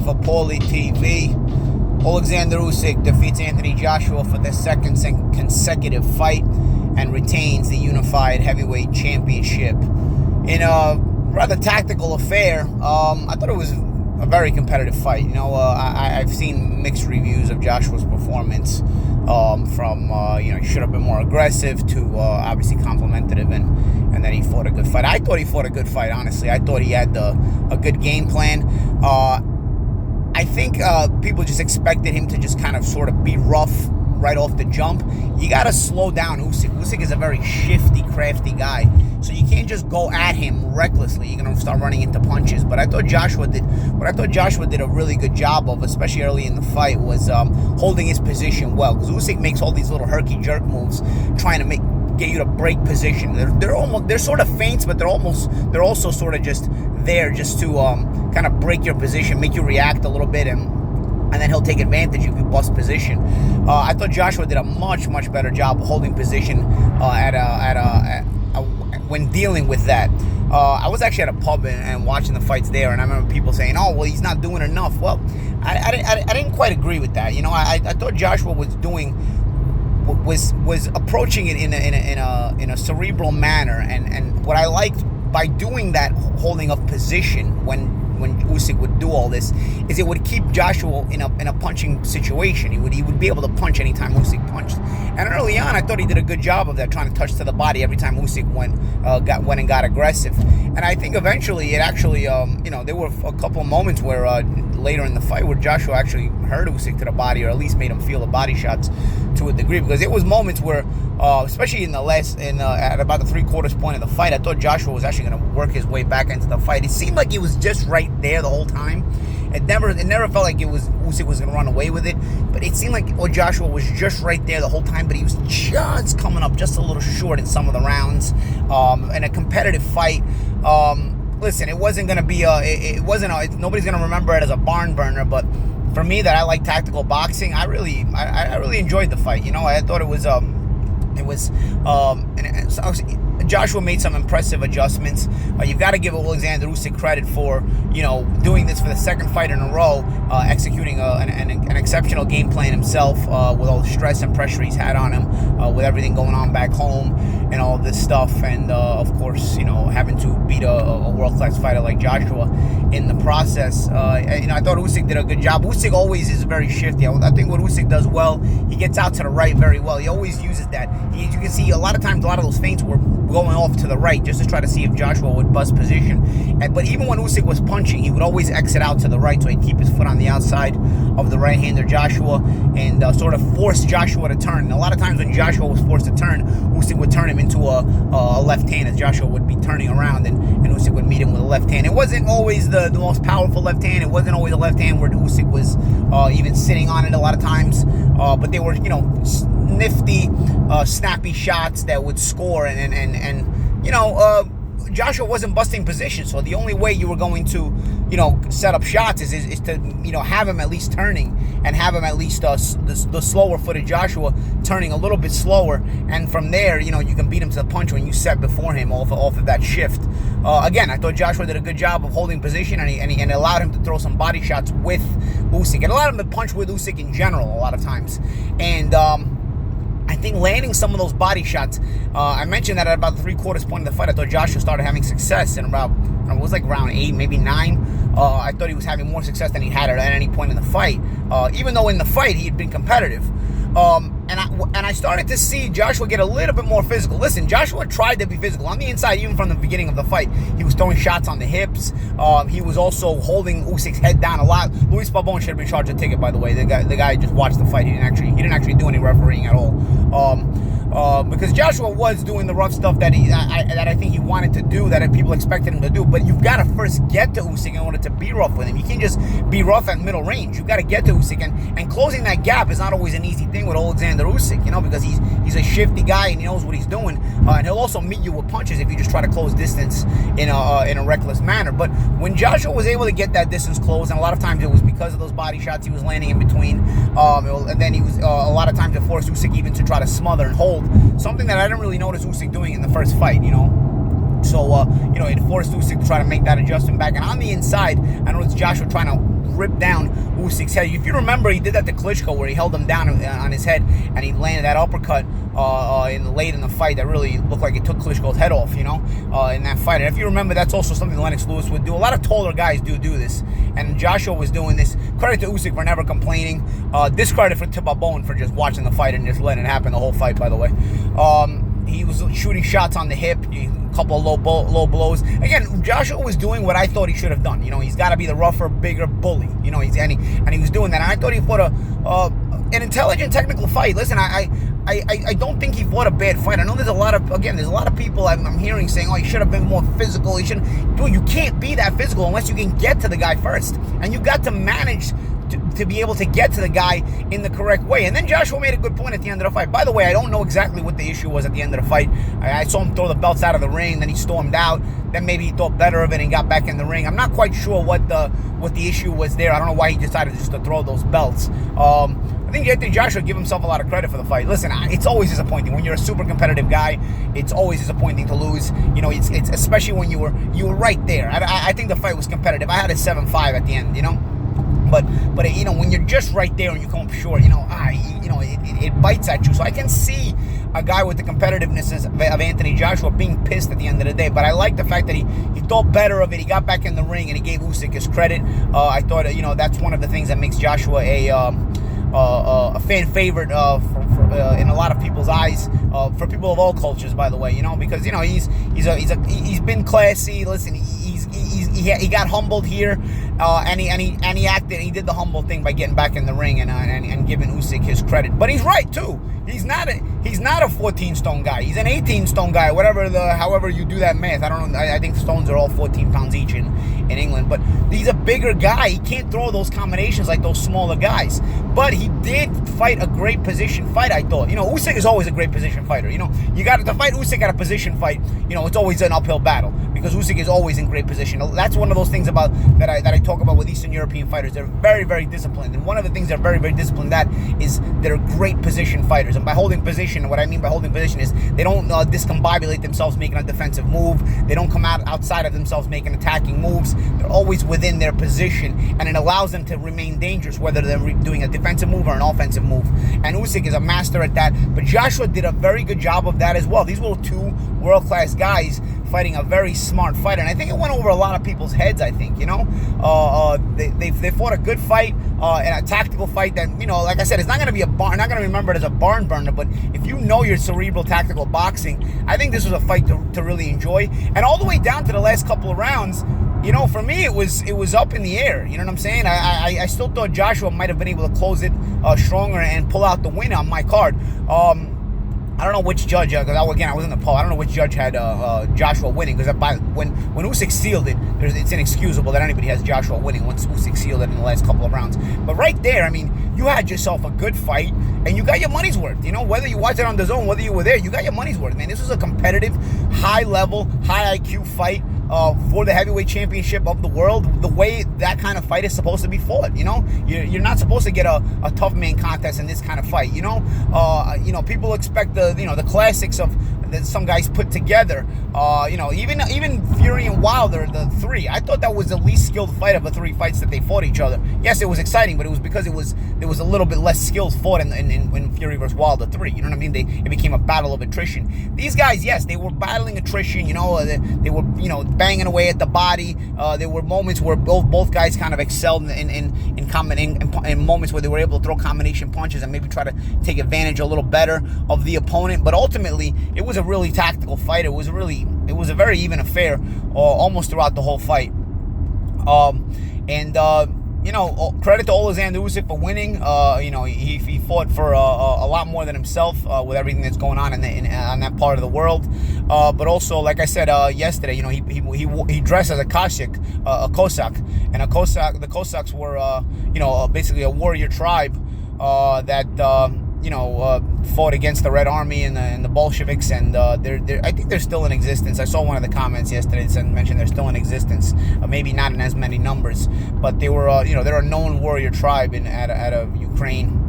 here for Paulie TV. Alexander Usyk defeats Anthony Joshua for their second consecutive fight and retains the unified heavyweight championship. In a rather tactical affair, I thought it was a very competitive fight. I've seen mixed reviews of Joshua's performance, from he should have been more aggressive to obviously complimentary, and then he fought a good fight. I thought he fought a good fight, honestly. I thought he had a good game plan. I think people just expected him to just kind of sort of be rough right off the jump. You got to slow down Usyk. Usyk is a very shifty, crafty guy, so you can't just go at him recklessly. You're going to start running into punches. But I thought Joshua did a really good job of, especially early in the fight, was holding his position well. Because Usyk makes all these little herky-jerk moves, trying to get you to break position. They're sort of feints, but they're also sort of just there just to kind of break your position, make you react a little bit, and then he'll take advantage if you bust position. I thought Joshua did a much better job of holding position when dealing with that. I was actually at a pub and watching the fights there, and I remember people saying, "Oh, well, he's not doing enough." Well, I didn't quite agree with that. I thought Joshua was approaching it in a cerebral manner, and what I liked by doing that, holding of position when Usyk would do all this, is it would keep Joshua in a punching situation. He would be able to punch anytime Usyk punched. And early on, I thought he did a good job of that, trying to touch to the body every time Usyk went and got aggressive. And I think eventually it actually, there were a couple of moments where later in the fight where Joshua actually hurt Usyk to the body, or at least made him feel the body shots to a degree, because it was moments where, especially at about the 3/4 point of the fight, I thought Joshua was actually going to work his way back into the fight. It seemed like he was just right there the whole time. It never felt like Usyk was going to run away with it, but it seemed like Joshua was just right there the whole time, but he was just coming up just a little short in some of the rounds. In a competitive fight, listen, it wasn't going to be nobody's going to remember it as a barn burner, but for me, that I like tactical boxing, I really enjoyed the fight. I thought Joshua made some impressive adjustments. You've got to give Alexander Usyk credit for, doing this for the second fight in a row, executing an exceptional game plan himself, with all the stress and pressure he's had on him, with everything going on back home and all this stuff, and of course, having to beat a world-class fighter like Joshua in the process. I thought Usyk did a good job. Usyk always is very shifty. I think what Usyk does well, he gets out to the right very well. He always uses that. You can see a lot of times, a lot of those feints were going off to the right just to try to see if Joshua would bust position. But even when Usyk was punching, he would always exit out to the right, so he'd keep his foot on the outside of the right-hander Joshua, and sort of force Joshua to turn. And a lot of times when Joshua was forced to turn, Usyk would turn him into a left hand, as Joshua would be turning around, and Usyk would meet him with a left hand. It wasn't always the most powerful left hand. It wasn't always a left hand where Usyk was even sitting on it a lot of times, but they were nifty, snappy shots that would score, and Joshua wasn't busting position, so the only way you were going to, set up shots is to, have him at least turning, and have him at least the slower footed Joshua turning a little bit slower, and from there, you can beat him to the punch when you set before him off of that shift. Again, I thought Joshua did a good job of holding position, and he allowed him to throw some body shots with Usyk, and allowed him to punch with Usyk in general a lot of times, and I think landing some of those body shots, I mentioned that at about the 3/4 point of the fight, I thought Joshua started having success in about, it was like round 8, maybe 9. I thought he was having more success than he had at any point in the fight, even though in the fight he had been competitive. And I started to see Joshua get a little bit more physical. Listen, Joshua tried to be physical on the inside, even from the beginning of the fight. He was throwing shots on the hips. He was also holding Usyk's head down a lot. Luis Pabon should have been charged a ticket, by the way. The guy just watched the fight. He didn't actually do any refereeing at all. Because Joshua was doing the rough stuff that I think he wanted to do, that people expected him to do. But you've got to first get to Usyk in order to be rough with him. You can't just be rough at middle range. You've got to get to Usyk, and closing that gap is not always an easy thing with Alexander Usyk, because he's a shifty guy and he knows what he's doing, and he'll also meet you with punches if you just try to close distance in a reckless manner. But when Joshua was able to get that distance closed, and a lot of times it was because of those body shots he was landing in between, and then he was a lot of times it forced Usyk even to try to smother and hold, something that I didn't really notice Usyk doing in the first fight, So, it forced Usyk to try to make that adjustment back. And on the inside, I noticed Joshua trying to ripped down Usyk's head. If you remember, he did that to Klitschko where he held him down on his head and he landed that uppercut late in the fight that really looked like it took Klitschko's head off, in that fight. And if you remember, that's also something Lennox Lewis would do. A lot of taller guys do this, and Joshua was doing this. Credit to Usyk for never complaining. Discredit for Tibabone for just watching the fight and just letting it happen the whole fight, by the way. He was shooting shots on the hip, a couple of low blows. Again, Joshua was doing what I thought he should have done. He's got to be the rougher, bigger bully. And he was doing that. And I thought he fought an intelligent, technical fight. Listen, I don't think he fought a bad fight. I know there's a lot of people I'm hearing saying, oh, he should have been more physical. He shouldn't. Dude, you can't be that physical unless you can get to the guy first. And you got to manage to be able to get to the guy in the correct way. And then Joshua made a good point at the end of the fight. By the way, I don't know exactly what the issue was at the end of the fight. I saw him throw the belts out of the ring, then he stormed out. Then maybe he thought better of it and got back in the ring. I'm not quite sure what the issue was there. I don't know why he decided just to throw those belts. I think Anthony Joshua give himself a lot of credit for the fight. Listen, it's always disappointing when you're a super competitive guy. It's always disappointing to lose. It's especially when you were right there. I think the fight was competitive. I had a 7-5 at the end. But when you're just right there and you come up short, it bites at you. So I can see a guy with the competitiveness of Anthony Joshua being pissed at the end of the day. But I like the fact that he thought better of it. He got back in the ring and he gave Usyk his credit. I thought that's one of the things that makes Joshua a fan favorite in a lot of people's eyes, for people of all cultures, by the way, because he's been classy. Listen, he got humbled here, and he did the humble thing by getting back in the ring and giving Usyk his credit. But he's right too. He's not a 14 stone guy. He's an 18 stone guy. However you do that math. I don't know. I think stones are all 14 pounds each in England. But he's a bigger guy. He can't throw those combinations like those smaller guys. But he did fight a great position fight, I thought. Usyk is always a great position fighter. You got to fight Usyk at a position fight. It's always an uphill battle because Usyk is always in great position. That's one of those things about that I talk about with Eastern European fighters. They're very, very disciplined. And one of the things they're very, very disciplined at is they're great position fighters. And by holding position, what I mean by holding position is they don't discombobulate themselves making a defensive move. They don't come out outside of themselves making attacking moves. They're always within their position, and it allows them to remain dangerous, whether they're doing a defensive move or an offensive move. And Usyk is a master at that. But Joshua did a very good job of that as well. These were two world-class guys fighting a very smart fight, and I think it went over a lot of people's heads. I think they fought a good fight and a tactical fight that like I said, it's not going to be not going to be remembered as a barn burner. But if you know your cerebral tactical boxing, I think this was a fight to really enjoy. And all the way down to the last couple of rounds, for me it was up in the air. You know what I'm saying? I still thought Joshua might have been able to close it stronger and pull out the win on my card. I don't know which judge, because again, I was in the poll. I don't know which judge had Joshua winning, because when Usyk sealed it, it's inexcusable that anybody has Joshua winning once Usyk sealed it in the last couple of rounds. But right there, you had yourself a good fight, and you got your money's worth. Whether you watched it on DAZN, whether you were there, you got your money's worth, man. This was a competitive, high-level, high IQ fight for the heavyweight championship of the world, the way that kind of fight is supposed to be fought. You're not supposed to get a tough man contest in this kind of fight. People expect the classics of that some guys put together. Even Fury and Wilder, the three. I thought that was the least skilled fight of the three fights that they fought each other. Yes, it was exciting, but it was because there was a little bit less skills fought in Fury versus Wilder 3. You know what I mean? It became a battle of attrition. These guys, yes, they were battling attrition. They were banging away at the body. There were moments where both guys kind of excelled in moments where they were able to throw combination punches and maybe try to take advantage a little better of the opponent. But ultimately, it was a really tactical fight. It was a very even affair almost throughout the whole fight. Credit to Alexander Usyk for winning. He fought for a lot more than himself with everything that's going on on that part of the world. But also, like I said yesterday, he dressed as a Cossack, and the Cossacks were basically a warrior tribe that fought against the Red Army and the Bolsheviks, and I think they're still in existence. I saw one of the comments yesterday that mentioned they're still in existence, maybe not in as many numbers, but they were they're a known warrior tribe out of Ukraine.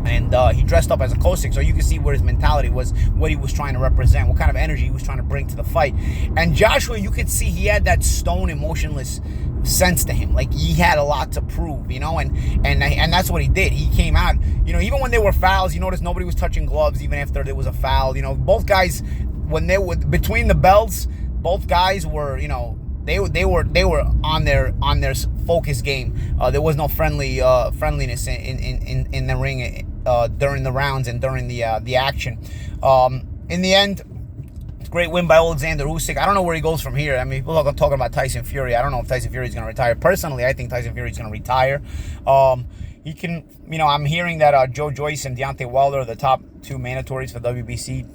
And he dressed up as a Cossack, so you can see where his mentality was, what he was trying to represent, what kind of energy he was trying to bring to the fight. And Joshua, you could see he had that stone, emotionless sense to him. Like, he had a lot to prove, you know, and that's what he did. He came out, you know, even when there were fouls, you notice nobody was touching gloves even after there was a foul. You know, both guys, when they were between the belts, both guys were, you know, they were on their focus game. There was no friendliness in the ring during the rounds and during the action. In the end, great win by Alexander Usyk. I don't know where he goes from here. I mean, people are talking about Tyson Fury. I don't know if Tyson Fury is going to retire. Personally, I think Tyson Fury is going to retire. He can, you know, I'm hearing that Joe Joyce and Deontay Wilder are the top two mandatories for WBC,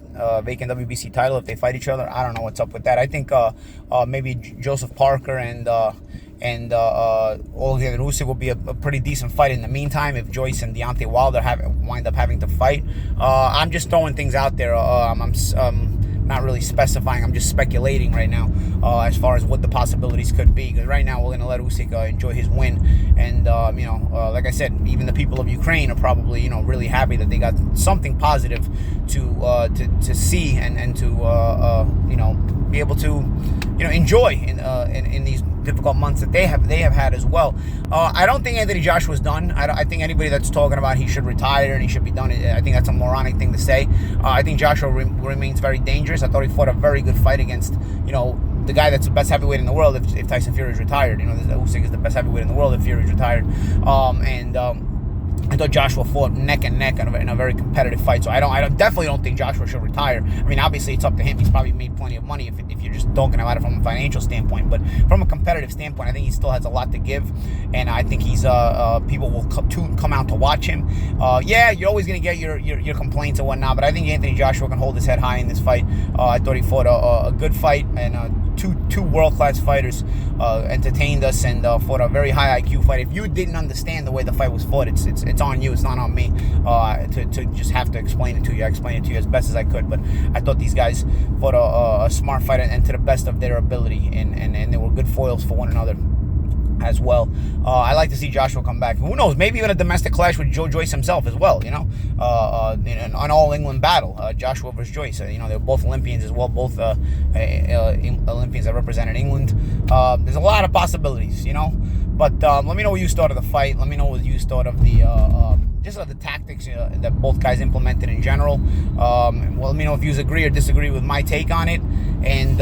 vacant WBC title if they fight each other. I don't know what's up with that. I think maybe Joseph Parker and Alexander Usyk will be a pretty decent fight in the meantime if Joyce and Deontay Wilder wind up having to fight. I'm just throwing things out there. I'm not really specifying. I'm just speculating right now as far as what the possibilities could be. Because right now we're going to let Usyk enjoy his win, and you know, like I said, even the people of Ukraine are probably, you know, really happy that they got something positive to see and to you know, be able to, you know, enjoy in these difficult months that they have had as well. I don't think Anthony Joshua's done. I think anybody that's talking about he should retire and he should be done, I think that's a moronic thing to say. I think Joshua remains very dangerous. I thought he fought a very good fight against, you know, the guy that's the best heavyweight in the world if Tyson Fury is retired. You know, Usyk is the best heavyweight in the world if Fury is retired. I thought Joshua fought neck and neck in a very competitive fight. So I definitely don't think Joshua should retire. I mean, obviously it's up to him. He's probably made plenty of money if you're just talking about it from a financial standpoint. But from a competitive standpoint, I think he still has a lot to give, and I think he's people will come out to watch him. Yeah, you're always going to get your complaints and whatnot, but I think Anthony Joshua can hold his head high in this fight. I thought he fought a good fight, and two world-class fighters entertained us and fought a very high IQ fight. If you didn't understand the way the fight was fought, it's on you. It's not on me to just have to explain it to you. I explained it to you as best as I could, but I thought these guys fought a smart fight and to the best of their ability, and they were good foils for one another as well. I like to see Joshua come back. Who knows? Maybe even a domestic clash with Joe Joyce himself as well. You know, an all-England battle, Joshua versus Joyce. You know, they're both Olympians as well. Both Olympians that represented England. There's a lot of possibilities. You know, but let me know what you thought of the fight. Let me know what you thought of the just the tactics that both guys implemented in general. Well, let me know if you agree or disagree with my take on it. And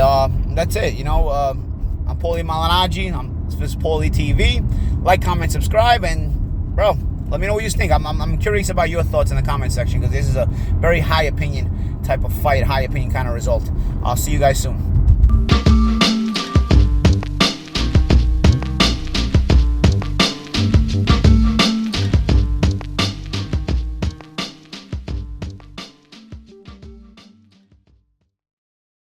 that's it. You know, I'm Paulie'S Malignaggi. This is Paulie TV. Like, comment, subscribe, and bro, let me know what you think. I'm curious about your thoughts in the comment section, because this is a very high opinion type of fight, high opinion kind of result. I'll see you guys soon.